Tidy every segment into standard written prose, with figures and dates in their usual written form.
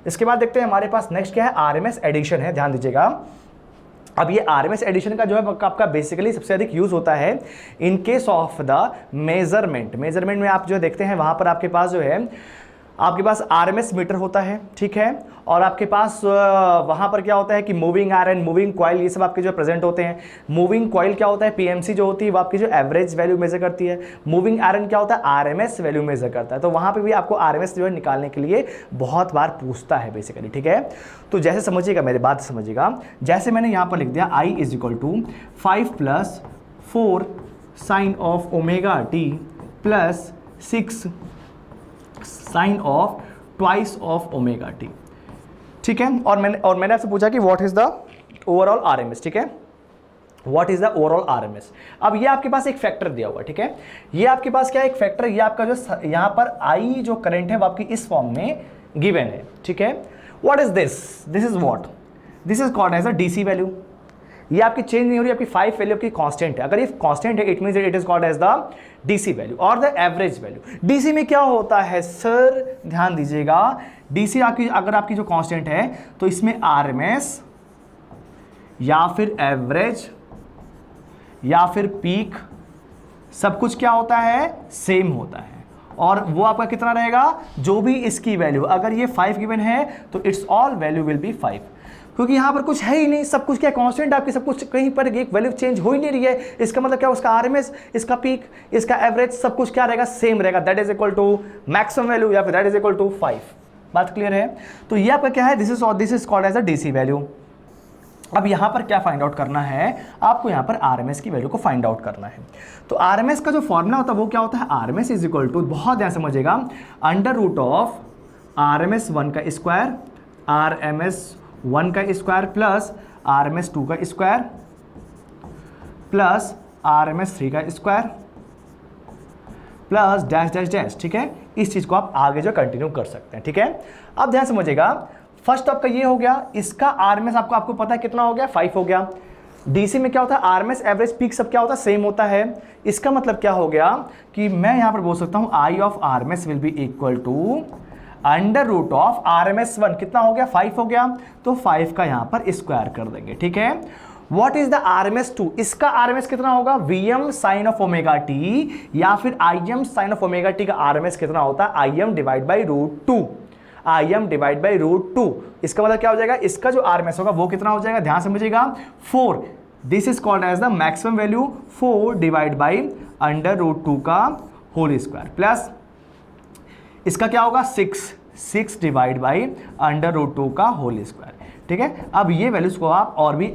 इसके बाद देखते हैं हमारे पास नेक्स्ट क्या है, आरएमएस एडिशन है, ध्यान दीजिएगा। अब ये आरएमएस एडिशन का जो है आपका बेसिकली सबसे अधिक यूज होता है इन केस ऑफ द मेजरमेंट में आप जो देखते हैं वहां पर आपके पास जो है आपके पास आरएमएस मीटर होता है, ठीक है, और आपके पास वहां पर क्या होता है कि मूविंग आयरन, मूविंग कॉइल, ये सब आपके जो प्रेजेंट होते हैं। मूविंग कॉइल क्या होता है, पीएमसी जो होती है वो आपकी जो एवरेज वैल्यू मेजर करती है। मूविंग आयरन क्या होता है, आरएमएस वैल्यू मेजर करता है। तो वहां पे भी आपको आरएमएस जो है निकालने के लिए बहुत बार पूछता है बेसिकली, ठीक है। तो जैसे समझिएगा, मेरी बात समझिएगा, जैसे मैंने यहां पर लिख दिया I is equal to 5 + 4 sine of omega t plus 6 sine of twice of omega t, ठीक है। और मैंने आपसे पूछा कि what is the overall RMS, ठीक है, what is the overall RMS. अब ये आपके पास एक फैक्टर दिया हुआ है, ठीक है, ये आपके पास क्या है, एक फैक्टर, ये आपका जो यहां पर आई जो करंट है वो आपकी इस फॉर्म में गिवन है, ठीक है। What is this is what, this is called as a DC value. ये आपकी चेंज नहीं हो रही, आपकी 5 वैल्यू आपकी कांस्टेंट है। अगर ये कांस्टेंट है it means it is called as the DC value और द एवरेज वैल्यू। डीसी में क्या होता है सर, ध्यान दीजिएगा, डीसी आपकी अगर आपकी जो कांस्टेंट है तो इसमें आरएमएस या फिर एवरेज या फिर पीक सब कुछ क्या होता है, सेम होता है। और वो आपका कितना रहेगा, जो भी इसकी वैल्यू, अगर ये 5 गिवन है तो it's all value will be 5, क्योंकि यहां पर कुछ है ही नहीं, सब कुछ क्या कांस्टेंट आपकी, सब कुछ कहीं पर एक वैल्यू चेंज हो ही नहीं रही है। इसका मतलब क्या, उसका आरएमएस, इसका पीक, इसका एवरेज सब कुछ क्या रहेगा, सेम रहेगा। That is equal to maximum value या फिर दैट इज इक्वल टू 5। बात क्लियर है। तो ये आपका क्या है, this is called as a DC value. अब यहां पर क्या फाइंड आउट करना है, आपको यहां पर आरएमएस की वैल्यू को फाइंड आउट करना है। तो आरएमएस का जो फॉर्मूला होता है वो क्या होता है, आरएमएस इज इक्वल टू, बहुत ध्यान समझिएगा, अंडर रूट ऑफ आरएमएस 1 का स्क्वायर, आरएमएस 1 का स्क्वायर प्लस आरएमएस 2 का स्क्वायर प्लस आरएमएस 3 का square plus dash dash dash, ठीक है। इस चीज को आप आगे जो कंटिन्यू कर सकते हैं, ठीक है। अब ध्यान समझिएगा, फर्स्ट आपका ये हो गया, इसका आरएमएस आपको पता है कितना हो गया, 5 हो गया। डीसी में क्या होता है, आरएमएस एवरेज पीक सब क्या होता है, सेम होता है। इसका मतलब क्या हो गया कि मैं यहां पर बोल सकता हूं I of RMS will be equal to under root of RMS 1 कितना हो गया, 5 हो गया, तो 5 का यहां पर स्क्वायर कर देंगे, ठीक है। व्हाट इज द आरएमएस 2, इसका आरएमएस कितना होगा, VM sine of omega t या फिर IM sine of omega t का आरएमएस कितना होता है, IM divide by root 2, IM divide by root 2। इसका मतलब क्या हो जाएगा, इसका जो आरएमएस होगा वो कितना हो जाएगा, ध्यान समझिएगा, 4। This is called as the maximum value, 4 divide by under root 2 का होल स्क्वायर प्लस इसका क्या होगा, 6 डिवाइड बाई अंडर रूट 2 का होल स्क्वायर, ठीक है। अब ये वैल्यूज को आप और भी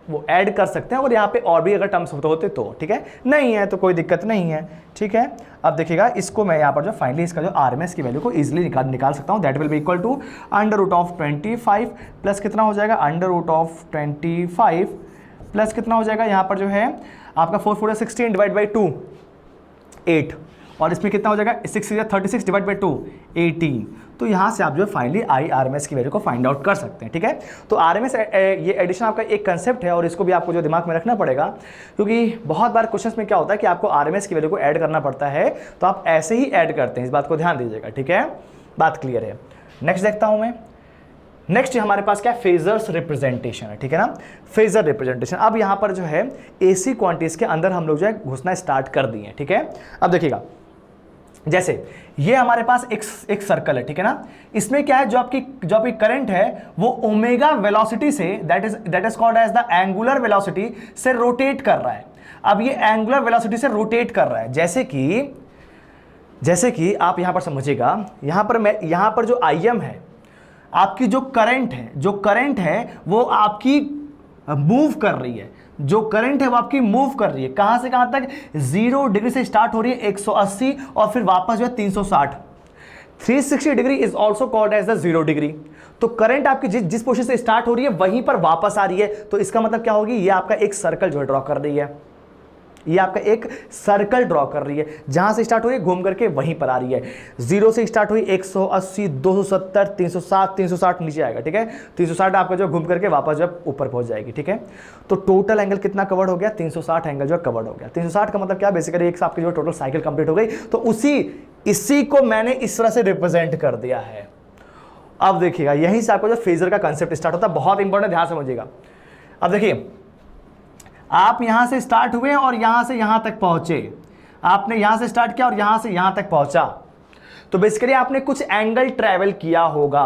वो ऐड कर सकते हैं और यहाँ पे और भी अगर टर्म्स होते तो, ठीक है, नहीं है तो कोई दिक्कत नहीं है, ठीक है। अब देखिएगा, इसको मैं यहाँ पर जो फाइनली इसका जो आरएमएस की वैल्यू को इजीली निकाल सकता हूँ। That will be equal to under root of 25 plus कितना हो जाएगा, अंडर रूट ऑफ 25 प्लस कितना हो जाएगा, यहाँ पर जो है आपका 4 4 16 डिवाइड बाई 2 8, और इसमें कितना हो जाएगा, 6 36 डिवाइड बाई 2 18। तो यहाँ से आप जो फाइनली आई आरएमएस की वैल्यू को फाइंड आउट कर सकते हैं, ठीक है। तो आरएमएस ये एडिशन आपका एक कंसेप्ट है और इसको भी आपको जो दिमाग में रखना पड़ेगा, क्योंकि बहुत बार क्वेश्चंस में क्या होता है कि आपको आरएमएस की वैल्यू को ऐड करना पड़ता है, तो आप ऐसे ही ऐड करते हैं, इस बात को ध्यान दीजिएगा, ठीक है। बात क्लियर है। नेक्स्ट देखता हूं मैं, नेक्स्ट हमारे पास क्या, फेजर्स रिप्रेजेंटेशन है, ठीक है ना, फेजर रिप्रेजेंटेशन। अब यहाँ पर जो है एसी क्वांटिटीज के अंदर हम लोग जो है घुसना स्टार्ट कर दिए, ठीक है। अब देखिएगा, जैसे ये हमारे पास एक सर्कल है, ठीक है ना, इसमें क्या है, जो आपकी करंट है वो ओमेगा वेलोसिटी से, that is called as the angular velocity से रोटेट कर रहा है। अब ये एंगुलर वेलोसिटी से रोटेट कर रहा है, जैसे कि आप यहां पर समझिएगा, यहां पर जो आईएम है, आपकी जो करंट है वो आपकी मूव कर रही है, जो करंट है वो आपकी मूव कर रही है, कहां से कहां तक, 0 डिग्री से स्टार्ट हो रही है 180 और फिर वापस जो है 360। 360 degree is also called as the 0 degree. तो करंट आपकी जिस पोजीशन से स्टार्ट हो रही है वहीं पर वापस आ रही है, तो इसका मतलब क्या होगी, ये आपका एक सर्कल जो है ड्रॉ कर रही है, ये आपका एक सर्कल ड्रॉ कर रही है, जहां से स्टार्ट हुई है घूम करके वहीं पर आ रही है। 0 से स्टार्ट हुई 180 270 360 360 नीचे आएगा, ठीक है, 360 आपका जो घूम करके वापस जब ऊपर पहुंच जाएगी, ठीक है। तो टोटल एंगल कितना कवर्ड हो गया, 360 एंगल जो कवर्ड हो गया। 360 का मतलब क्या, बेसिकली एक आपकी जो टोटल साइकिल कंप्लीट हो गई। तो इसी को मैंने इस तरह से रिप्रेजेंट कर दिया है। अब देखिएगा यहीं से आपको जो फेजर का कंसेप्ट स्टार्ट होता है, बहुत इंपॉर्टेंट, ध्यान समझिएगा। अब देखिए आप यहां से स्टार्ट हुए और यहां से यहां तक पहुंचे, आपने यहां से स्टार्ट किया और यहां से यहां तक पहुंचा, तो बेसिकली आपने कुछ एंगल ट्रेवल किया होगा।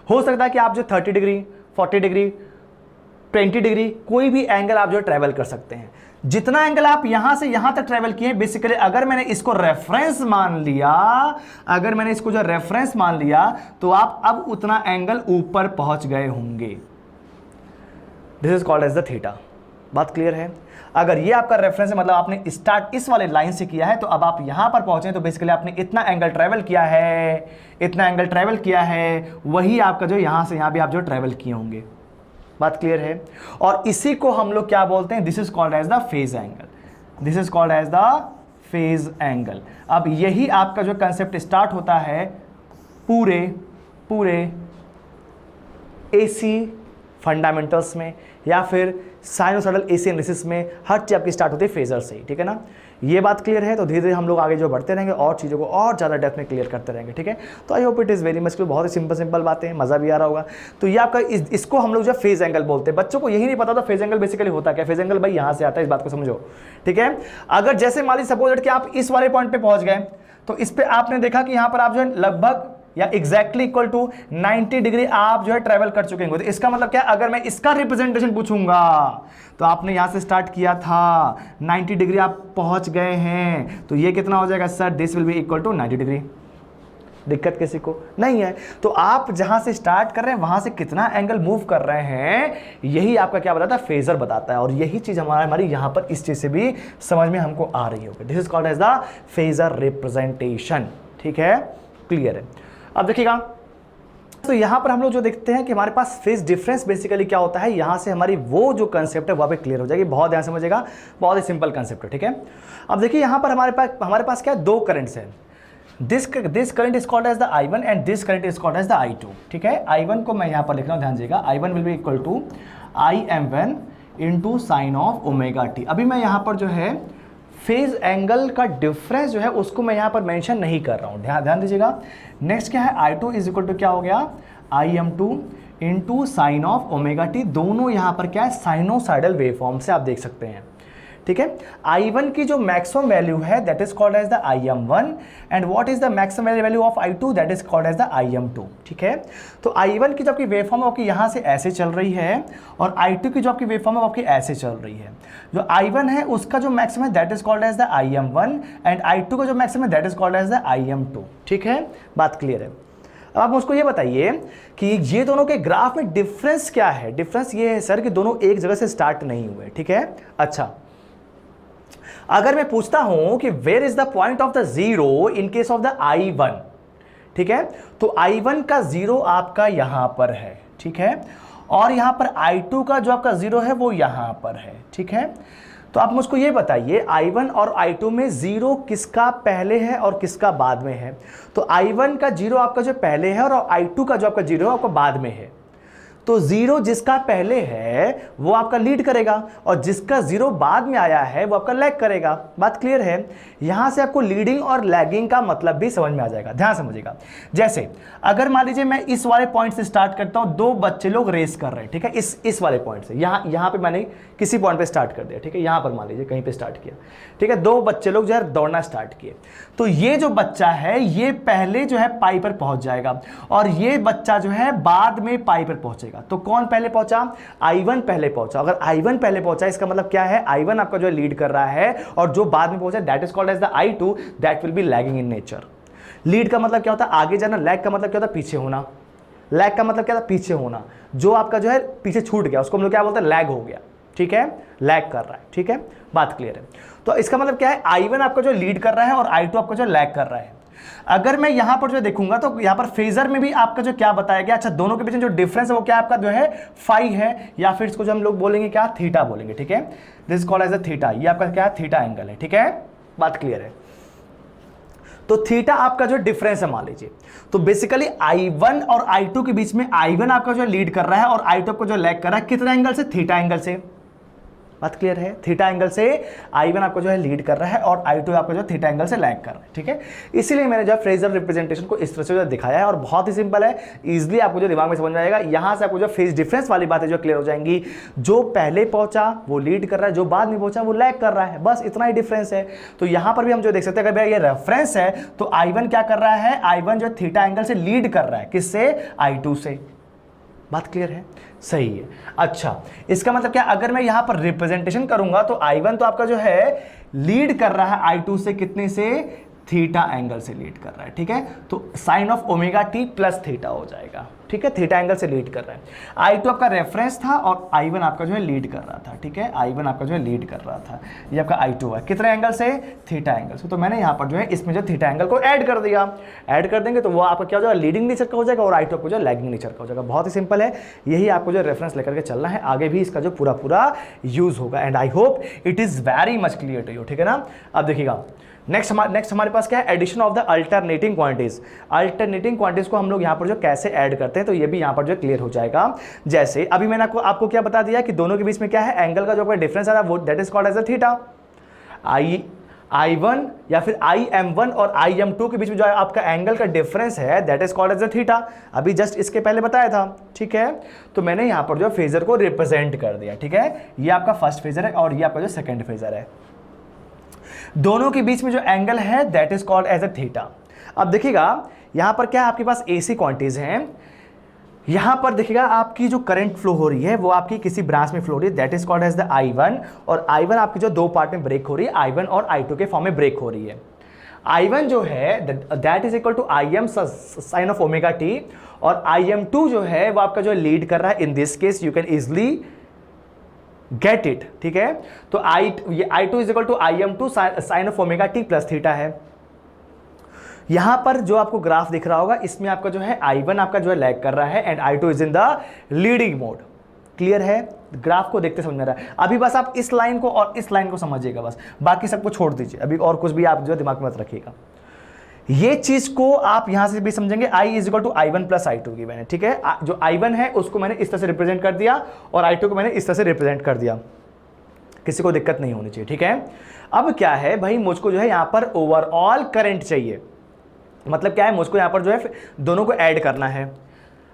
हो सकता है कि आप जो 30 डिग्री, 40 डिग्री, 20 डिग्री, कोई भी एंगल आप जो ट्रेवल कर सकते हैं। जितना एंगल आप यहां से यहां तक ट्रेवल किए, बेसिकली अगर मैंने इसको रेफरेंस मान लिया, अगर मैंने इसको जो रेफरेंस मान लिया, तो आप अब उतना एंगल ऊपर पहुंच गए होंगे। This is called as the theta. बात क्लियर है? अगर ये आपका रेफरेंस है, मतलब आपने स्टार्ट इस वाले लाइन से किया है, तो अब आप यहां पर पहुंचे, तो बेसिकली आपने इतना एंगल ट्रेवल किया है, इतना एंगल ट्रेवल किया है, वही आपका जो यहां से यहां भी आप जो ट्रेवल किए होंगे। बात क्लियर है? और इसी को हम लोग क्या बोलते हैं? This is called as the phase angle. This is called as the phase angle. अब यही आपका जो कंसेप्ट स्टार्ट होता है पूरे एसी फंडामेंटल्स में, या फिर साइनोसॉइडल एसी एनालिसिस में, हर चीज आपकी स्टार्ट होती है फेजर से ही, ठीक है ना? ये बात क्लियर है? तो धीरे धीरे हम लोग आगे जो बढ़ते रहेंगे और चीज़ों को और ज़्यादा डेप्थ में क्लियर करते रहेंगे, ठीक है? तो आई hope it is very much, बहुत ही सिंपल बातें हैं, मज़ा भी आ रहा होगा। तो ये आपका इसको हम लोग जो फेज एंगल बोलते हैं। बच्चों को यही नहीं पता था फेज एंगल बेसिकली होता क्या। फेज एंगल भाई यहाँ से आता है, इस बात को समझो, ठीक है? अगर जैसे मान लीजिए सपोज कि आप इस वाले पॉइंट पे पहुंच गए, तो इस पे आपने देखा कि यहाँ पर आप जो है लगभग या एग्जैक्टली इक्वल टू 90 डिग्री आप जो है ट्रेवल कर चुके हैं। तो इसका मतलब क्या, अगर मैं इसका रिप्रेजेंटेशन पूछूंगा, तो आपने यहां से स्टार्ट किया था, 90 डिग्री आप पहुंच गए हैं, तो ये कितना हो जाएगा sir? This will be equal to 90 degree. दिक्कत किसी को नहीं है? तो आप जहां से स्टार्ट कर रहे हैं वहां से कितना एंगल मूव कर रहे हैं, यही आपका क्या बताता है? फेजर बताता है। और यही चीज हमारी यहां पर इस चीज से भी समझ में हमको आ रही होगी। This is called as the phasor representation, ठीक है? क्लियर है? अब देखिएगा, तो यहां पर हम लोग जो देखते हैं कि हमारे पास फेज डिफरेंस बेसिकली क्या होता है, यहां से हमारी वो जो कंसेप्ट है वहां पे क्लियर हो जाएगी। बहुत ध्यान समझिएगा, बहुत ही सिंपल कंसेप्ट है, ठीक है? अब देखिए यहां पर हमारे पास क्या, दो करंट्स हैं। This current is called as the I1 and this current is called as the I2, ठीक है? I1 को मैं यहां पर लिख रहा हूं, ध्यान दीजिएगा। I1 will be equal to IM1 into sine of omega t. अभी मैं यहां पर जो है फेज एंगल का डिफरेंस जो है उसको मैं यहां पर मेंशन नहीं कर रहा हूं, ध्यान दीजिएगा। नेक्स्ट क्या है, I2 इज इक्वल टू क्या हो गया, IM2 into sine of omega T. दोनों यहां पर क्या है, साइनोसाइडल वेवफॉर्म से आप देख सकते हैं, ठीक है? I1 की जो मैक्सिमम वैल्यू है that is called as the IM1 and what is the maximum value of I2 that is called as the IM2, ठीक है? तो I1 की जो आपकी वेवफॉर्म है आपकी यहां से ऐसे चल रही है, और I2 की जो आपकी वेवफॉर्म है आपकी ऐसे चल रही है। जो I1 है उसका जो मैक्सिमम है that is called as the IM1 and I2 का जो मैक्सिमम है that is called as the IM2, ठीक है? बात क्लियर है? अब आप मुझको ये बताइए कि ये दोनों के ग्राफ में डिफरेंस क्या है। डिफरेंस ये है सर कि दोनों एक जगह से स्टार्ट नहीं हुए, ठीक है? अच्छा, अगर मैं पूछता हूं कि where is the point of the zero in case of the I1, ठीक है? तो I1 का जीरो आपका यहां पर है, ठीक है? और यहां पर I2 का जो आपका जीरो है वो यहां पर है, ठीक है? तो आप मुझको ये बताइए I1 और I2 में जीरो किसका पहले है और किसका बाद में है। तो I1 का जीरो आपका जो पहले है और I2 का जो आपका जीरो है आपका बाद में है। तो जीरो जिसका पहले है वो आपका लीड करेगा, और जिसका जीरो बाद में आया है वो आपका लैग करेगा। बात क्लियर है? यहां से आपको लीडिंग और लैगिंग का मतलब भी समझ में आ जाएगा। ध्यान समझिएगा, जैसे अगर मान लीजिए मैं इस वाले पॉइंट से स्टार्ट करता हूं, दो बच्चे लोग रेस कर रहे हैं, ठीक है? इस वाले पॉइंट से यहां पे मैंने किसी पॉइंट पे स्टार्ट कर दिया, ठीक है? यहां पर मान लीजिए कहीं पे स्टार्ट किया, ठीक है? दो बच्चे लोग जो है दौड़ना स्टार्ट किए। तो ये जो बच्चा है ये पहले जो है पाई पर पहुंच जाएगा, और ये बच्चा जो है बाद में पाई पर पहुंचेगा। तो कौन पहले पहुंचा? I1 पहले पहुंचा। अगर I1 पहले पहुंचा इसका मतलब क्या है, I1 आपका जो लीड कर रहा है, और जो बाद में पहुंचा that is called as the I2 that will be lagging in nature. Lead का मतलब क्या होता है, आगे जाना। लैग का मतलब क्या होता है, पीछे होना। लैग का मतलब क्या था, पीछे होना। जो आपका जो है पीछे छूट गया उसको हम लोग क्या बोलते हैं, लैग हो गया, ठीक है? लैग कर रहा है, ठीक है? बात क्लियर है? तो इसका मतलब क्या है, I1 आपका जो लीड कर रहा है और I2 आपका जो लैग कर रहा है। अगर मैं यहां पर जो देखूंगा तो यहां पर फेजर में भी आपका जो क्या बताया गया, अच्छा दोनों के बीच में जो डिफरेंस है वो क्या आपका जो है फाई है, या फिर इसको जो हम लोग बोलेंगे क्या, थीटा बोलेंगे, ठीक है? This is called as a theta. ये आपका क्या है, थीटा एंगल है, ठीक है? बात क्लियर है? तो थीटा आपका जो डिफरेंस है मान लीजिए, तो बेसिकली I1 और I2 के बीच में I1 आपका जो लीड कर रहा है और I2 आपको जो लैग कर रहा है, कितना एंगल से, थीटा एंगल से। बात क्लियर है? थीटा एंगल से I1 आपको जो है लीड कर रहा है और I2 आपको जो थीटा एंगल से लैग कर रहा है, ठीक है। इसीलिए मैंने जो फ्रेजर रिप्रेजेंटेशन को इस तरह से जो दिखाया है और बहुत ही सिंपल है, इजीली आपको जो दिमाग में समझ में आएगा। यहां से आपको जो फेज डिफरेंस वाली बातें जो क्लियर हो जाएंगी, जो पहले पहुंचा वो लीड कर रहा है, जो बाद में पहुंचा वो लैग कर रहा है, बस इतना ही डिफरेंस है। तो यहां पर भी हम जो देख सकते हैं, अगर ये रेफरेंस है तो I1 क्या कर रहा है, I1 जो थीटा एंगल से लीड कर रहा है, किससे? I2 से। बात क्लियर है? सही है। अच्छा, इसका मतलब क्या, अगर मैं यहां पर रिप्रेजेंटेशन करूंगा तो I1 तो आपका जो है लीड कर रहा है I2 से, कितने से? थीटा एंगल से लीड कर रहा है, ठीक है। तो sine of omega t plus theta हो जाएगा, ठीक है। थीटा एंगल से लीड कर रहा है। I2 आपका रेफरेंस था और I1 आपका जो है लीड कर रहा था, ठीक है। I1 आपका जो है लीड कर रहा था, ये आपका I2 है, कितने एंगल से? थीटा एंगल से। तो मैंने यहाँ पर जो है इसमें जो थीटा एंगल को ऐड कर दिया, ऐड कर देंगे तो वो आपका क्या हो जाएगा, लीडिंग नेचर का हो जाएगा और I2 आपको जो लैगिंग नेचर का हो जाएगा। बहुत ही सिंपल है, यही आपको जो रेफरेंस लेकर के चलना है, आगे भी इसका जो पूरा पूरा यूज होगा। And I hope it is very much clear to you, ठीक है ना। अब देखिएगा नेक्स्ट हमारे पास क्या है, addition of the alternating quantities. Alternating quantities को हम लोग यहाँ पर जो कैसे ऐड करते हैं, तो ये भी यहाँ पर जो क्लियर हो जाएगा। जैसे अभी मैंने आपको क्या बता दिया कि दोनों के बीच में क्या है, एंगल का जो डिफरेंस आ रहा है वो that is called as a theta. I1 या फिर IM1 और IM2 के बीच में जो आपका एंगल का डिफरेंस है that is called as a theta. अभी जस्ट इसके पहले बताया था, ठीक है। तो मैंने यहाँ पर जो फेजर को रिप्रेजेंट कर दिया, ठीक है। ये आपका फर्स्ट फेजर है और ये आपका जो सेकंड फेजर है। दोनों के बीच में जो एंगल है that is called as a theta. अब देखिएगा यहां पर क्या आपके पास AC क्वांटिटीज हैं। यहां पर देखिएगा आपकी जो करंट फ्लो हो रही है वो आपकी किसी ब्रांच में फ्लो हो रही है, that is called as the I1। और I1 आपकी जो दो पार्ट में ब्रेक हो रही है, I1 और I2 के फॉर्म में ब्रेक हो रही है। I1 जो है that is equal to IM sine of omega t, और IM2 जो है वो आपका जो लीड कर रहा है। In this case you can easily get it, ठीक है। तो I2 is equal to IM2 sine of omega t plus theta है। यहां पर जो आपको ग्राफ दिख रहा होगा इसमें आपका जो है I1 आपका जो है लैग कर रहा है and I2 is in the leading mode. Clear है? ग्राफ को देखते समझ में रहा है। अभी बस आप इस लाइन को और इस लाइन को समझिएगा, बस बाकी सबको छोड़ दीजिए, अभी और कुछ भी आप जो दिमाग में मत रखिएगा। ये चीज को आप यहां से भी समझेंगे, I is equal to I1 plus I2 की मैंने, ठीक है। जो I1 है उसको मैंने इस तरह से रिप्रेजेंट कर दिया और I2 को मैंने इस तरह से रिप्रेजेंट कर दिया, किसी को दिक्कत नहीं होनी चाहिए, ठीक है। अब क्या है भाई, मुझको जो है यहां पर ओवरऑल करंट चाहिए। मतलब क्या है, मुझको यहां पर जो है दोनों को ऐड करना है,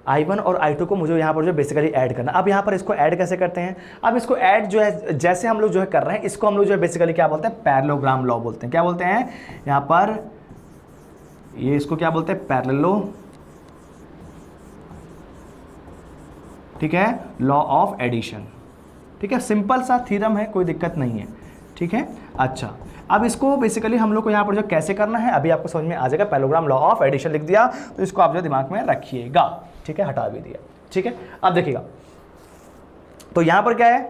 I1 और I2 को मुझे यहाँ पर जो बेसिकली ऐड करना। अब यहाँ पर इसको ऐड कैसे करते हैं, अब इसको ऐड जो है जैसे हम लोग जो है कर रहे हैं, इसको हम लोग जो है बेसिकली क्या बोलते हैं, पैरेललोग्राम लॉ बोलते हैं। क्या बोलते हैं यहाँ पर, ये इसको क्या बोलते हैं, पैरेललो, ठीक है, लॉ ऑफ एडिशन, ठीक है। सिंपल सा थ्योरम है, कोई दिक्कत नहीं है, ठीक है। अच्छा, अब इसको बेसिकली हम लोग को यहाँ पर जो कैसे करना है अभी आपको समझ में आ जाएगा। पैरेललोग्राम लॉ ऑफ एडिशन लिख दिया, तो इसको आप जो दिमाग में रखिएगा, ठीक है, हटा भी दिया, ठीक है। अब देखिएगा, तो यहां पर क्या है,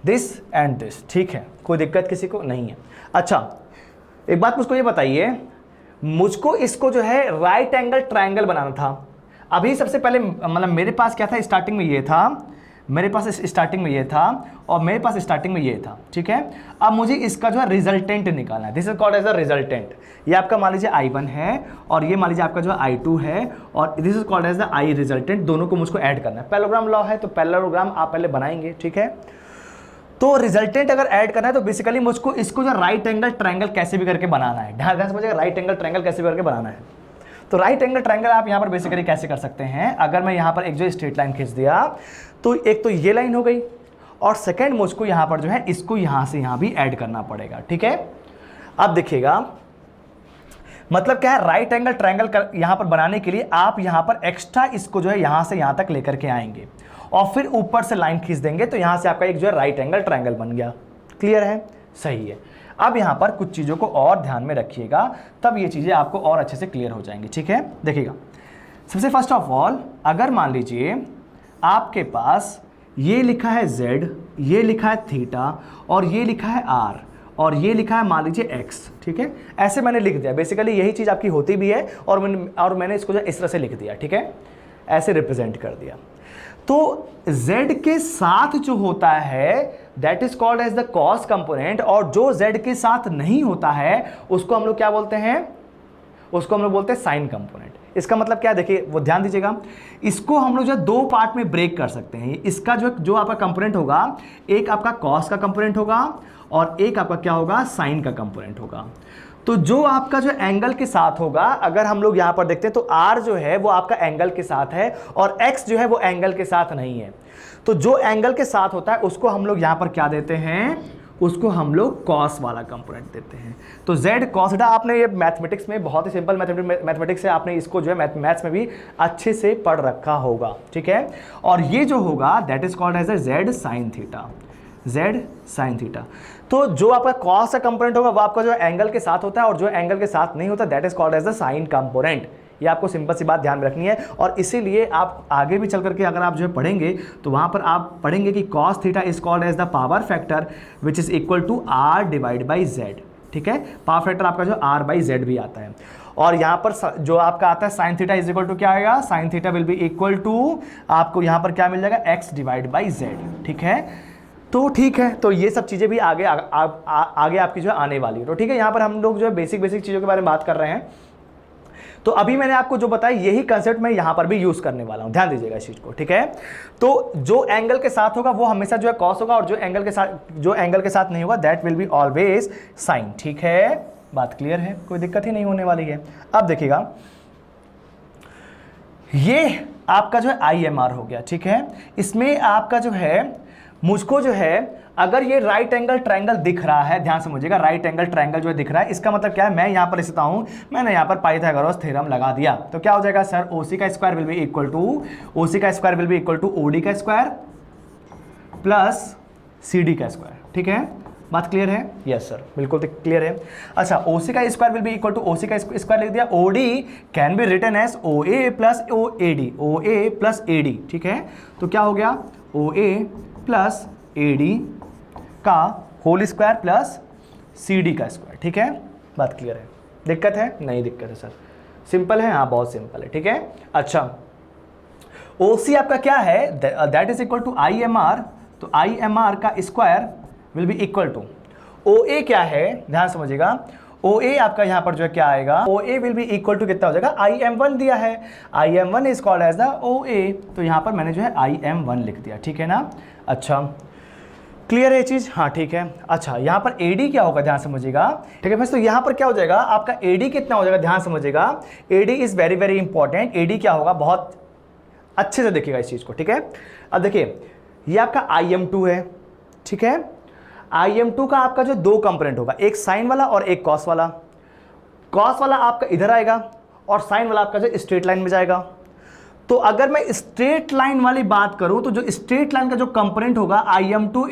दिस एंड दिस, ठीक है, कोई दिक्कत किसी को नहीं है। अच्छा, एक बात मुझको ये बताइए, मुझको इसको जो है राइट एंगल ट्रायंगल बनाना था। अभी सबसे पहले मतलब मेरे पास क्या था, स्टार्टिंग में ये था, मेरे पास स्टार्टिंग में ये था और मेरे पास स्टार्टिंग में ये था, ठीक है। अब मुझे इसका जो है रिजल्टेंट निकालना है, this is called as a resultant. ये आपका मान लीजिए I1 है और ये मान लीजिए आपका जो है I2 है और this is called as the I resultant. दोनों को मुझको ऐड करना है। पैरेललोग्राम लॉ है तो पैरेललोग्राम आप पहले बनाएंगे, ठीक है। तो रिजल्टेंट अगर ऐड करना है तो बेसिकली मुझको इसको जो राइट एंगल ट्रायंगल कैसे भी करके बनाना है। ध्यान समझिएगा, राइट एंगल ट्रायंगल कैसे भी करके बनाना है। तो राइट एंगल ट्रायंगल आप यहाँ पर बेसिकली कैसे कर सकते हैं, अगर मैं यहाँ पर एक जो स्ट्रेट लाइन खींच दिया तो एक तो ये लाइन हो गई और सेकंड मुझको यहाँ पर जो है इसको यहाँ से यहाँ भी ऐड करना पड़ेगा, ठीक है। अब देखिएगा मतलब क्या है, राइट एंगल ट्रायंगल यहाँ पर बनाने के लिए आप यहाँ पर एक्स्ट्रा इसको जो है यहाँ से यहाँ तक लेकर के आएंगे और फिर ऊपर से लाइन खींच देंगे, तो यहाँ से आपका एक जो है राइट एंगल ट्रायंगल बन गया। क्लियर है? सही है। अब यहाँ पर कुछ चीज़ों को और ध्यान में रखिएगा, तब ये चीज़ें आपको और अच्छे से क्लियर हो जाएंगी, ठीक है। देखिएगा, सबसे फर्स्ट ऑफ ऑल अगर मान लीजिए आपके पास ये लिखा है Z, ये लिखा है थीटा और ये लिखा है R और ये लिखा है मान लीजिए X, ठीक है। ऐसे मैंने लिख दिया, बेसिकली यही चीज़ आपकी होती भी है और मैंने इसको जो इस तरह से लिख दिया, ठीक है, ऐसे रिप्रेजेंट कर दिया। तो Z के साथ जो होता है that is called as the cos component, और जो Z के साथ नहीं होता है उसको हम लोग क्या बोलते हैं, उसको हम लोग बोलते हैं साइन कंपोनेंट। इसका मतलब क्या है, देखिए वो ध्यान दीजिएगा, इसको हम लोग जो है दो पार्ट में ब्रेक कर सकते हैं। इसका जो आपका कंपोनेंट होगा, एक आपका कॉस का कंपोनेंट होगा और एक आपका क्या होगा, साइन का कंपोनेंट होगा। तो जो आपका जो एंगल के साथ होगा, अगर हम लोग यहां पर देखते हैं तो r जो है वो आपका एंगल के साथ है और x जो है वो एंगल के साथ नहीं है। तो जो एंगल के साथ होता है उसको हम लोग यहां पर क्या देते हैं, उसको हम लोग कॉस वाला कंपोनेंट देते हैं। तो z cos थीटा, आपने ये मैथमेटिक्स में बहुत ही सिंपल मैथमेटिक्स है, आपने इसको जो है मैथ्स में भी अच्छे से पढ़ रखा होगा, ठीक है। और ये जो होगा that is called as a z sin theta, z sin theta. तो जो आपका कॉस का कंपोनेंट होगा वो आपका जो एंगल के साथ होता है और जो एंगल के साथ नहीं होता that is called as the sine component. ये आपको सिंपल सी बात ध्यान में रखनी है। और इसीलिए आप आगे भी चल करके अगर आप जो है पढ़ेंगे तो वहां पर आप पढ़ेंगे कि cos theta is called as the power factor which is equal to r divide by z, ठीक है। पावर फैक्टर आपका जो r बाई z भी आता है। और यहाँ पर जो आपका आता है sine theta is equal to क्या आएगा, sine theta will be equal to आपको यहाँ पर क्या मिल जाएगा, x डिवाइड बाई z, ठीक है। तो ठीक है, तो ये सब चीज़ें भी आगे आगे आपकी जो है आने वाली है। तो ठीक है, यहाँ पर हम लोग जो है बेसिक चीज़ों के बारे में बात कर रहे हैं। तो अभी मैंने आपको जो बताया यही कंसेप्ट मैं यहाँ पर भी यूज़ करने वाला हूँ, ध्यान दीजिएगा इस चीज़ को, ठीक है। तो जो एंगल के साथ होगा वो हमेशा जो है कॉस होगा और जो एंगल के साथ नहीं होगा that will be always sine, ठीक है। बात क्लियर है, कोई दिक्कत ही नहीं होने वाली है। अब देखिएगा, ये आपका जो है IMR हो गया, ठीक है। इसमें आपका जो है, मुझको जो है अगर ये राइट एंगल ट्रायंगल दिख रहा है, ध्यान समझिएगा, राइट एंगल ट्रायंगल जो है दिख रहा है, इसका मतलब क्या है, मैं यहाँ पर लिखता हूँ, मैंने यहाँ पर पाइथागोरस थ्योरम लगा दिया तो क्या हो जाएगा सर, OC का square will be equal to OD का स्क्वायर प्लस CD का स्क्वायर, ठीक है। बात क्लियर है, यस सर, बिल्कुल क्लियर है। अच्छा, OC का square will be equal to OC का स्क्वायर लिख दिया, OD can be written as OA plus AD, ठीक है। तो क्या हो गया, OA प्लस AD का होल स्क्वायर प्लस CD का स्क्वायर, ठीक है। बात क्लियर है, दिक्कत है, नहीं दिक्कत है सर, सिंपल है, हाँ बहुत सिंपल है, ठीक है। अच्छा, OC आपका क्या है, that is equal to IMR, तो IMR का square will be equal to OA क्या है, ध्यान समझिएगा, OA आपका यहां पर जो है क्या आएगा, OA will be equal to कितना हो जाएगा, IM1 दिया है, IM1 is called as the OA, तो यहां पर मैंने जो है IM1 लिख दिया, ठीक है ना। अच्छा, क्लियर है ये चीज, हाँ ठीक है। अच्छा, यहाँ पर AD क्या होगा, ध्यान समझिएगा, ठीक है फ्रेंड्स। तो यहाँ पर क्या हो जाएगा आपका AD कितना हो जाएगा, ध्यान समझिएगा, AD is very very important. AD क्या होगा, बहुत अच्छे से देखिएगा इस चीज को, ठीक है। अब देखिए, ये आपका IM2 है, ठीक है। IM2 का आपका जो दो कंपोनेंट होगा, एक साइन वाला और एक कॉस वाला। कॉस वाला आपका इधर आएगा और साइन वाला आपका जो स्ट्रेट लाइन में जाएगा। तो अगर मैं स्ट्रेट लाइन वाली बात करूं तो जो स्ट्रेट लाइन का जो कंपोनेंट होगा IM2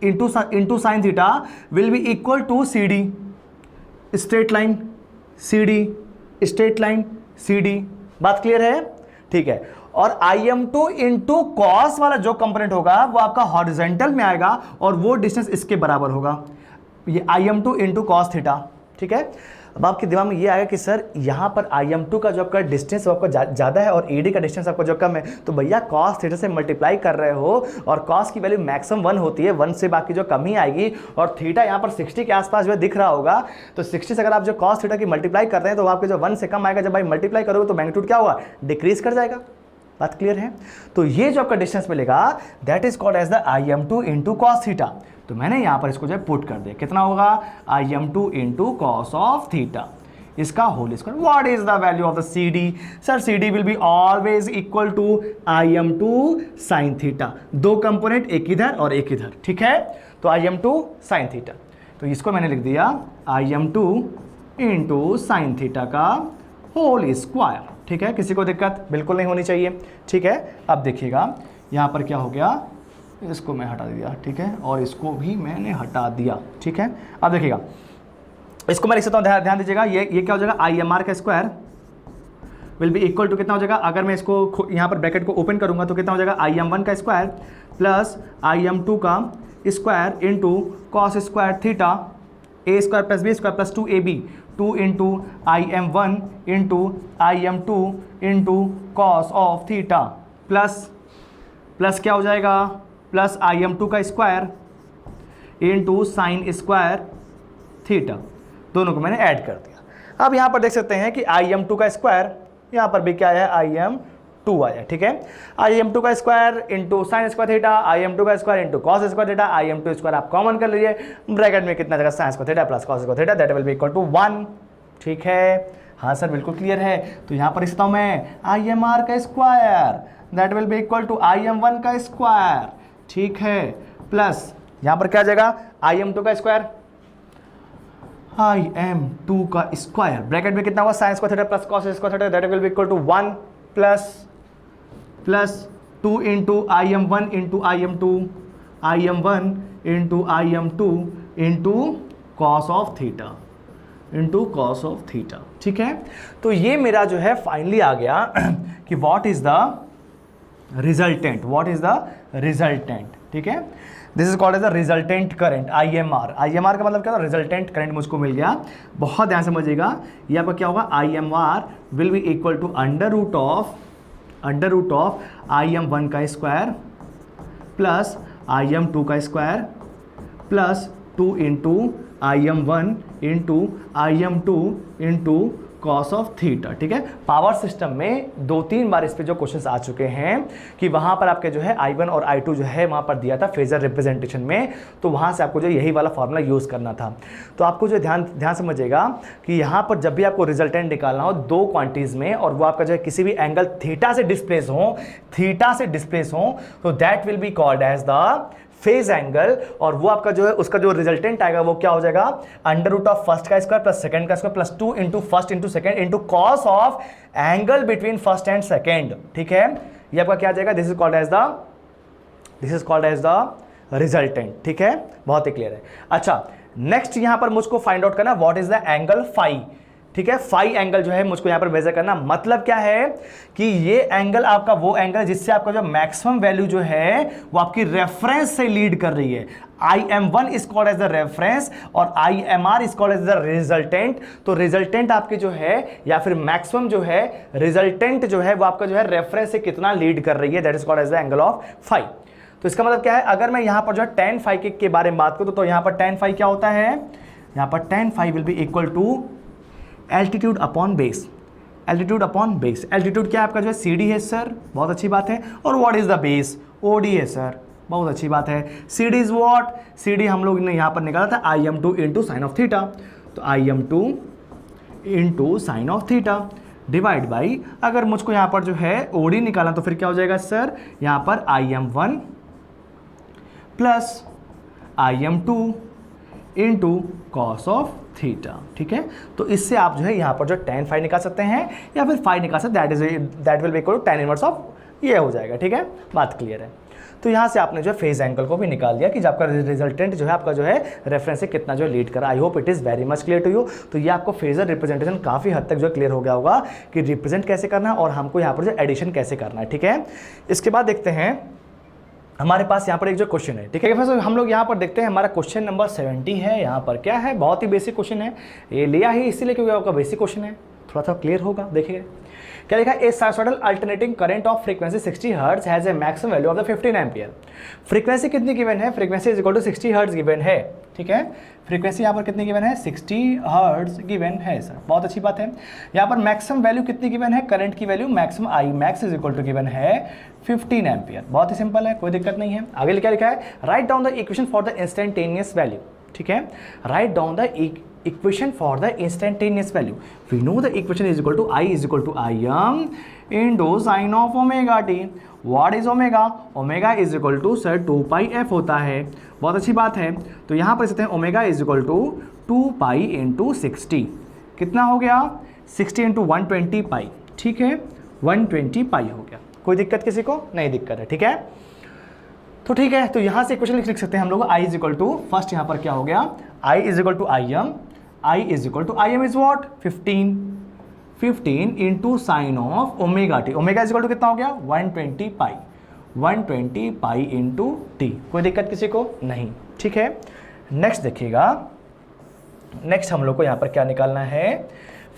into sine theta will be equal to CD, straight line CD, straight line CD। बात क्लियर है, ठीक है। और IM2 इंटू कॉस वाला जो कंपोनेंट होगा वो आपका हॉरिजॉन्टल में आएगा और वो डिस्टेंस इसके बराबर होगा, ये IM2 इंटू कॉस थीटा, ठीक है। अब आपके दिमाग में ये आएगा कि सर यहाँ पर IM2 का जो आपका डिस्टेंस वो आपका ज़्यादा है और AD का डिस्टेंस आपका जो कम है, तो भैया cos थीटा से मल्टीप्लाई कर रहे हो और cos की वैल्यू मैक्सिमम 1 होती है, 1 से बाकी जो कम ही आएगी। और थीटा यहाँ पर 60 के आसपास जो दिख रहा होगा, तो 60 से अगर आप जो cos थीटा की मल्टीप्लाई कर रहे हैं तो आपके जो 1 से कम आएगा, जब भाई मल्टीप्लाई करोगे तो मैग्नीट्यूड क्या होगा, डिक्रीज कर जाएगा। बात क्लियर है। तो ये जो आपका डिस्टेंस मिलेगा that is called as the IM2 into cos theta. तो मैंने यहाँ पर इसको जो है पुट कर दिया, कितना होगा, IM2 into cos of theta, इसका whole square. What is the value of the CD, sir CD will be always equal to IM2 sine theta, दो कंपोनेंट एक इधर और एक इधर, ठीक है। तो IM2 साइन थीटा, तो इसको मैंने लिख दिया IM2 इंटू साइन थीटा का होल स्क्वायर, ठीक है। किसी को दिक्कत बिल्कुल नहीं होनी चाहिए, ठीक है। अब देखिएगा यहाँ पर क्या हो गया, इसको मैं हटा दिया, ठीक है, और इसको भी मैंने हटा दिया, ठीक है। अब देखिएगा, इसको मैं लिख सकता हूँ, ध्यान दीजिएगा, ये क्या हो जाएगा, IMR का square will be equal to कितना हो जाएगा, अगर मैं इसको यहाँ पर ब्रैकेट को ओपन करूँगा तो कितना हो जाएगा, IM1 का स्क्वायर प्लस IM2 का square into cos square theta, A square plus B square plus 2AB, 2 into IM1 into IM2 into cos of theta plus क्या हो जाएगा, प्लस IM2 का square into sine square theta, दोनों को मैंने add कर दिया। अब यहाँ पर देख सकते हैं कि IM2 का स्क्वायर यहाँ पर भी क्या आया, Im2 आया, ठीक है। Im2 का square into sine square theta, Im2 का square into cos square theta, Im2 square आप कॉमन कर लीजिए, ब्रैकेट में कितना जगह sine square theta plus cos square theta, that will be equal to 1, ठीक है। हाँ सर बिल्कुल क्लियर है। तो यहाँ पर लिखता हूँ मैं IMR का square that will be equal to IM1 का स्क्वायर, ठीक है, प्लस यहाँ पर क्या आ जाएगा, Im2 का स्क्वायर, Im2 का स्क्वायर, ब्रैकेट में कितना होगा, sine square theta plus cos square theta, that will be equal to 1 plus 2 into Im1 into Im2, Im1 into Im2 into cos of theta, into cos of theta, ठीक है। तो ये मेरा जो है फाइनली आ गया कि what is the resultant, what is the resultant, ठीक है। This is called as the resultant current, IMR। IMR का मतलब क्या होता है, रिजल्टेंट करंट मुझको मिल गया। बहुत ध्यान समझिएगा, यहाँ पर क्या होगा, IMR will be equal to under root of Im1 का स्क्वायर प्लस Im2 का square plus 2 into Im1 into Im2 into cos of theta, ठीक है। पावर सिस्टम में 2-3 बार इस पे जो क्वेश्चंस आ चुके हैं कि वहां पर आपके जो है I1 और I2 जो है वहां पर दिया था फेजर रिप्रेजेंटेशन में, तो वहां से आपको जो यही वाला फॉर्मूला यूज करना था। तो आपको जो ध्यान समझिएगा कि यहाँ पर जब भी आपको रिजल्टेंट निकालना हो दो क्वांटिटीज में और वो आपका जो है किसी भी एंगल थीटा से डिस्प्लेस हो तो that will be called as the phase angle, और वो आपका जो है उसका जो रिजल्टेंट आएगा वो क्या हो जाएगा, अंडर रूट ऑफ फर्स्ट का स्क्वायर प्लस सेकंड का square plus 2 into first into second into cos of angle between first and second, ठीक है। ये आपका क्या आ जाएगा, this is called as the resultant, ठीक है। बहुत ही क्लियर है। अच्छा, नेक्स्ट यहां पर मुझको फाइंड आउट करना what is the angle phi, ठीक है। फाई एंगल जो है मुझको यहां पर मेजर करना, मतलब क्या है कि ये एंगल आपका वो एंगल जिससे आपका जो मैक्सिमम वैल्यू जो है वो आपकी रेफरेंस से लीड कर रही है। Im1 is called as the reference और IMR is called as the resultant. तो रिजल्टेंट आपके जो है या फिर मैक्सिमम जो है रिजल्टेंट जो है वो आपका जो है रेफरेंस से कितना लीड कर रही है, that is called as the angle of phi. तो इसका मतलब क्या है, अगर मैं यहां पर जो है tan फाई के बारे में बात करूं तो यहां पर tan फाई क्या होता है, यहां पर tan phi will be equal to altitude upon base, altitude upon base. Altitude क्या है आपका जो है CD है सर, बहुत अच्छी बात है। और what is the base, OD है सर, बहुत अच्छी बात है। CD इज व्हाट, CD हम लोग ने यहाँ पर निकाला था Im2 into sine of theta, तो Im2 into sine of theta divide by, अगर मुझको यहाँ पर जो है OD निकालना तो फिर क्या हो जाएगा सर, यहाँ पर Im1 plus Im2 into cos of theta, ठीक है। तो इससे आप जो है यहाँ पर जो tan फाई निकाल सकते हैं या फिर फाई निकाल सकते हैं, that will be equal to tan inverse of ये हो जाएगा, ठीक है। बात क्लियर है। तो यहाँ से आपने जो है फेज एंगल को भी निकाल दिया कि आपका रिजल्टेंट जो है आपका जो है रेफरेंस से कितना जो लीड करा। I hope it is very much clear to you. तो ये आपको फेजर रिप्रेजेंटेशन काफ़ी हद तक जो है क्लियर हो गया होगा कि रिप्रेजेंट कैसे करना है और हमको यहाँ पर जो एडिशन कैसे करना है, ठीक है। इसके बाद देखते हैं हमारे पास यहाँ पर एक जो क्वेश्चन है, ठीक है। फिर हम लोग यहाँ पर देखते हैं हमारा क्वेश्चन नंबर 70 है। यहाँ पर क्या है, बहुत ही बेसिक क्वेश्चन है, ये लिया ही इसीलिए क्योंकि आपका बेसिक क्वेश्चन है, थोड़ा सा क्लियर होगा। देखिए क्या लिखा है, a sinusoidal alternating current of frequency 60 hertz has a maximum value of the 15 ampere. Frequency कितनी गिवन है, frequency is equal to 60 hertz given है, ठीक है। फ्रीक्वेंसी यहाँ पर कितनी गिवन है, 60 हर्ट्ज गिवन है सर, बहुत अच्छी बात है। यहाँ पर मैक्सिमम वैल्यू कितनी गिवन है, करंट की value maximum I max is equal to given है 15 एम्पियर। बहुत ही सिंपल है, कोई दिक्कत नहीं है। आगे क्या लिखा है, write down the equation for the instantaneous value, ठीक है। Write down the equation for the instantaneous value. We know the equation is equal to I is equal to Im into sin of omega t. What is omega? Omega is equal to sir 2 pi f होता है, बहुत अच्छी बात है। तो यहाँ पर सकते हैं omega is equal to 2 pi into 60, कितना हो गया 60 इंटू 120 पाई, ठीक है 120 पाई हो गया। कोई दिक्कत किसी को नहीं दिक्कत है, ठीक है। तो ठीक है, तो यहाँ से इक्वेशन लिख सकते हैं हम लोग I is equal to, first यहाँ पर क्या हो गया, I is equal to Im, I is equal to Im is what 15 into sine of omega t. Omega is equal to कितना हो गया 120 पाई इंटू टी। कोई दिक्कत किसी को नहीं, ठीक है। नेक्स्ट देखिएगा, नेक्स्ट हम लोग को यहाँ पर क्या निकालना है,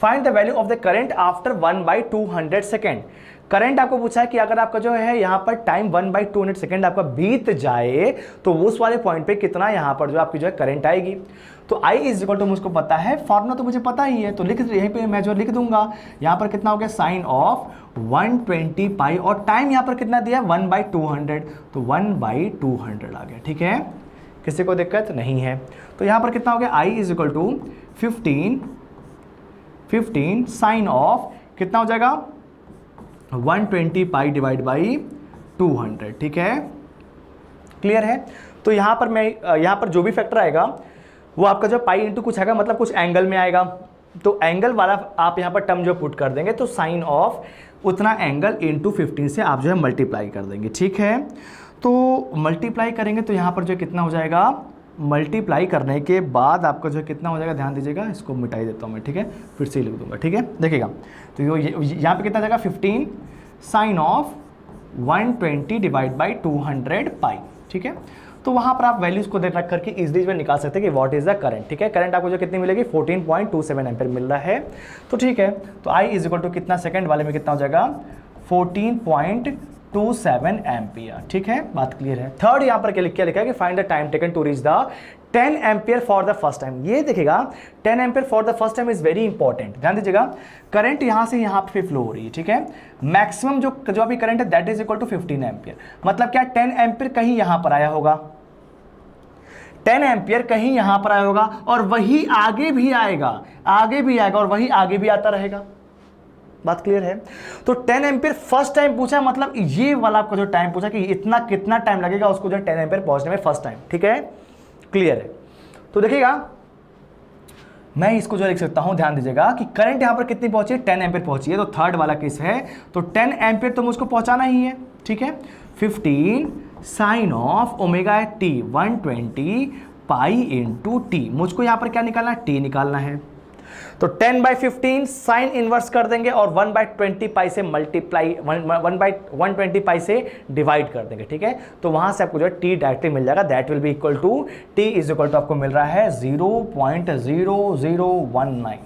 find the value of the current after 1/200 second. Current आपको पूछा है कि अगर आपका जो है यहाँ पर टाइम 1/200 सेकेंड आपका बीत जाए तो उस वाले पॉइंट पे कितना यहाँ पर जो आपकी जो है करंट आएगी। तो I इज इक्वल टू मुझको पता है, फॉर्मूला तो मुझे पता ही है, तो यहीं पे मैं जो लिख दूंगा यहाँ पर कितना हो गया साइन ऑफ 120 पाई, और टाइम यहाँ पर कितना दिया 1/200, तो 1/200 आ गया। ठीक है, किसी को दिक्कत नहीं है। तो यहाँ पर कितना हो गया I is equal to 15 sine of कितना हो जाएगा 120 पाई डिवाइड बाई 200। ठीक है, क्लियर है। तो यहाँ पर जो भी फैक्टर आएगा वो आपका जो पाई इंटू कुछ आएगा, मतलब कुछ एंगल में आएगा, तो एंगल वाला आप यहाँ पर टर्म जो पुट कर देंगे, तो साइन ऑफ उतना एंगल इंटू 15 से आप जो है मल्टीप्लाई कर देंगे। ठीक है, तो मल्टीप्लाई करेंगे तो यहाँ पर जो कितना हो जाएगा, मल्टीप्लाई करने के बाद आपका जो कितना हो जाएगा, ध्यान दीजिएगा, इसको मिटाई देता हूँ मैं। ठीक है, फिर से लिख दूंगा। ठीक है, देखिएगा, तो यहाँ पे कितना जाएगा 15 साइन ऑफ 120 डिवाइड बाई 200 पाई। ठीक है, तो वहाँ पर आप वैल्यूज को देख रख करके इजली जो निकाल सकते हैं कि व्हाट इज द करंट। ठीक है, करंट आपको जो कितनी मिलेगी 14.27 एम्पीयर मिल रहा है। तो ठीक है, तो I इज इक्वल टू कितना सेकंड वाले में कितना हो जाएगा 14.27 एम्पियर। ठीक है, बात क्लियर है। थर्ड यहाँ पर क्या लिखा है कि find the time taken to reach the 10 ampere for the first time. ये देखिएगा 10 ampere for the first time is very important. ध्यान दीजिएगा, करंट यहाँ से यहाँ पे फ्लो हो रही है। ठीक है, मैक्सिमम जो अभी करंट है that is equal to 15 ampere. मतलब क्या 10 एम्पियर कहीं यहाँ पर आया होगा, 10 एम्पियर कहीं यहां पर आया होगा, और वही आगे भी आएगा और वही आगे भी आता रहेगा। बात क्लियर है। तो 10 एम्पियर फर्स्ट टाइम पूछा, मतलब ये वाला आपको जो टाइम पूछा कि इतना कितना टाइम लगेगा उसको जो 10 एम्पियर पहुंचने में फर्स्ट टाइम। ठीक है, क्लियर है। तो देखिएगा, मैं इसको जो लिख सकता हूं, ध्यान दीजिएगा कि करंट यहां पर कितनी पहुंची है 10 एम्पियर पहुंची है, तो थर्ड वाला केस है, तो 10 एम्पियर तो मुझको पहुंचाना ही है। ठीक है, 15 sine of omega t 120 pi into t, मुझको यहां पर क्या निकालना है, टी निकालना है। तो 10/15 साइन इनवर्स कर देंगे और 1/20 पाई से मल्टीप्लाई 1/120 पाई से डिवाइड कर देंगे। ठीक है, तो वहां से आपको जो है टी डायरेक्टली मिल जाएगा, that will be equal to t is equal to आपको मिल रहा है 0.0019।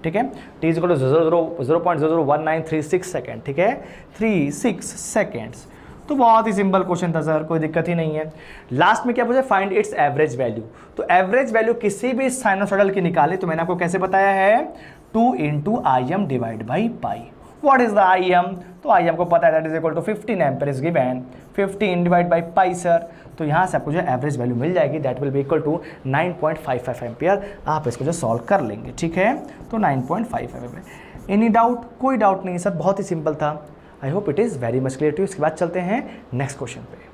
ठीक है, t is equal to 0.001936 second. ठीक है, 36 सेकेंड्स। तो बहुत ही सिंपल क्वेश्चन था सर, कोई दिक्कत ही नहीं है। लास्ट में क्या पूछा, फाइंड इट्स एवरेज वैल्यू। तो एवरेज वैल्यू किसी भी साइनोसॉइडल की निकाले, तो मैंने आपको कैसे बताया है 2 into IM divide by pi. What is the IM, तो IM को पता है that is equal to 15 ampere is given, 15 divide by pi sir. तो यहाँ से आपको जो एवरेज वैल्यू मिल जाएगी, that will be equal to 9.55 ampere. आप इसको जो सॉल्व कर लेंगे। ठीक है, तो 9.55 एम्पियर। एनी डाउट, कोई डाउट नहीं सर, बहुत ही सिंपल था। I hope it is very much clear to. इसके बाद चलते हैं नेक्स्ट क्वेश्चन पे।